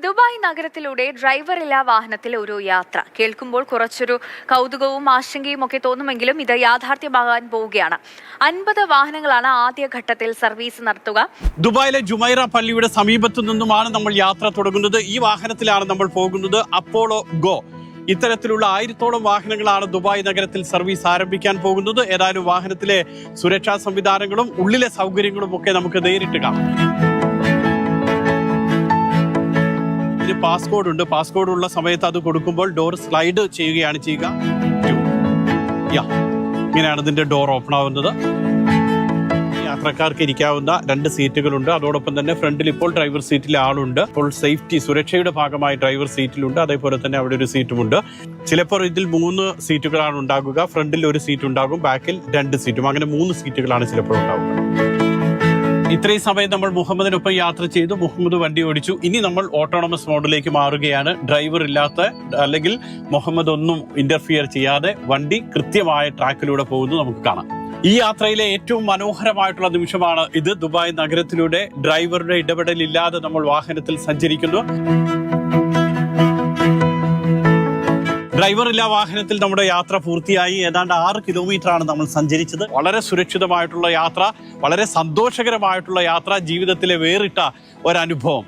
Dubai നഗരത്തിലൂടെ ഡ്രൈവറില്ലാ വാഹനത്തിൽ ഒരു യാത്ര കേൾക്കുമ്പോൾ കുറച്ചൊരു കൗതുകവും ആശങ്കയും ഒക്കെ തോന്നുമെങ്കിലും ഇത് യാഥാർത്ഥ്യമാകാൻ പോവുകയാണ്. 50 വാഹനങ്ങളാണ് ആദ്യഘട്ടത്തിൽ സർവീസ് നടത്തുക. ദുബായിലെ ജുമൈറ പള്ളിയുടെ സമീപത്തു നിന്നുമാണ് നമ്മൾ യാത്ര തുടങ്ങുന്നത്. ഈ വാഹനത്തിലാണ് നമ്മൾ പോകുന്നത്. Apollo go. ഇത്തരത്തിലുള്ള 1000-ഓളം വാഹനങ്ങളാണ് ദുബായ് നഗരത്തിൽ സർവീസ് ആരംഭിക്കാൻ പോകുന്നത്. ഏതായാലും വാഹനത്തിലെ സുരക്ഷാ സംവിധാനങ്ങളും ഉള്ളിലെ സൗകര്യങ്ങളും ഒക്കെ നമുക്ക് നേരിട്ട് കാണാം. പാസ്കോഡ് ഉണ്ട്. പാസ്കോഡ് ഉള്ള സമയത്ത് അത് കൊടുക്കുമ്പോൾ ഡോർ സ്ലൈഡ് ചെയ്യുകയാണ് ചെയ്യുക. ഇങ്ങനെയാണ് ഇതിന്റെ ഡോർ ഓപ്പൺ ആവുന്നത്. യാത്രക്കാർക്ക് ഇരിക്കാവുന്ന 2 സീറ്റുകളുണ്ട്. അതോടൊപ്പം തന്നെ ഫ്രണ്ടിൽ ഇപ്പോൾ ഡ്രൈവർ സീറ്റിൽ ആളുണ്ട്. ഇപ്പോൾ സേഫ്റ്റി സുരക്ഷയുടെ ഭാഗമായി ഡ്രൈവർ സീറ്റിലുണ്ട്. അതേപോലെ തന്നെ അവിടെ ഒരു സീറ്റുമുണ്ട്. ചിലപ്പോൾ ഇതിൽ 3 സീറ്റുകളാണ് ഉണ്ടാകുക. ഫ്രണ്ടിൽ ഒരു സീറ്റ് ഉണ്ടാകും, ബാക്കിൽ 2 സീറ്റും, അങ്ങനെ 3 സീറ്റുകളാണ് ചിലപ്പോൾ ഉണ്ടാവുക. ഇത്രയും സമയം നമ്മൾ മുഹമ്മദിനൊപ്പം യാത്ര ചെയ്തു. മുഹമ്മദ് വണ്ടി ഓടിച്ചു. ഇനി നമ്മൾ ഓട്ടോണമസ് മോഡിലേക്ക് മാറുകയാണ്. ഡ്രൈവർ ഇല്ലാത്ത, അല്ലെങ്കിൽ മുഹമ്മദ് ഒന്നും ഇന്റർഫിയർ ചെയ്യാതെ വണ്ടി കൃത്യമായ ട്രാക്കിലൂടെ പോകുന്നു. നമുക്ക് കാണാം. ഈ യാത്രയിലെ ഏറ്റവും മനോഹരമായിട്ടുള്ള നിമിഷമാണ് ഇത്. ദുബായ് നഗരത്തിലൂടെ ഡ്രൈവറുടെ ഇടപെടലില്ലാതെ നമ്മൾ വാഹനത്തിൽ സഞ്ചരിക്കുന്നു. ഡ്രൈവറില്ലാ വാഹനത്തിൽ നമ്മുടെ യാത്ര പൂർത്തിയായി. ഏതാണ്ട് 6 കിലോമീറ്ററാണ് നമ്മൾ സഞ്ചരിച്ചത്. വളരെ സുരക്ഷിതമായിട്ടുള്ള യാത്ര, വളരെ സന്തോഷകരമായിട്ടുള്ള യാത്ര, ജീവിതത്തിലെ വേറിട്ട ഒരനുഭവം.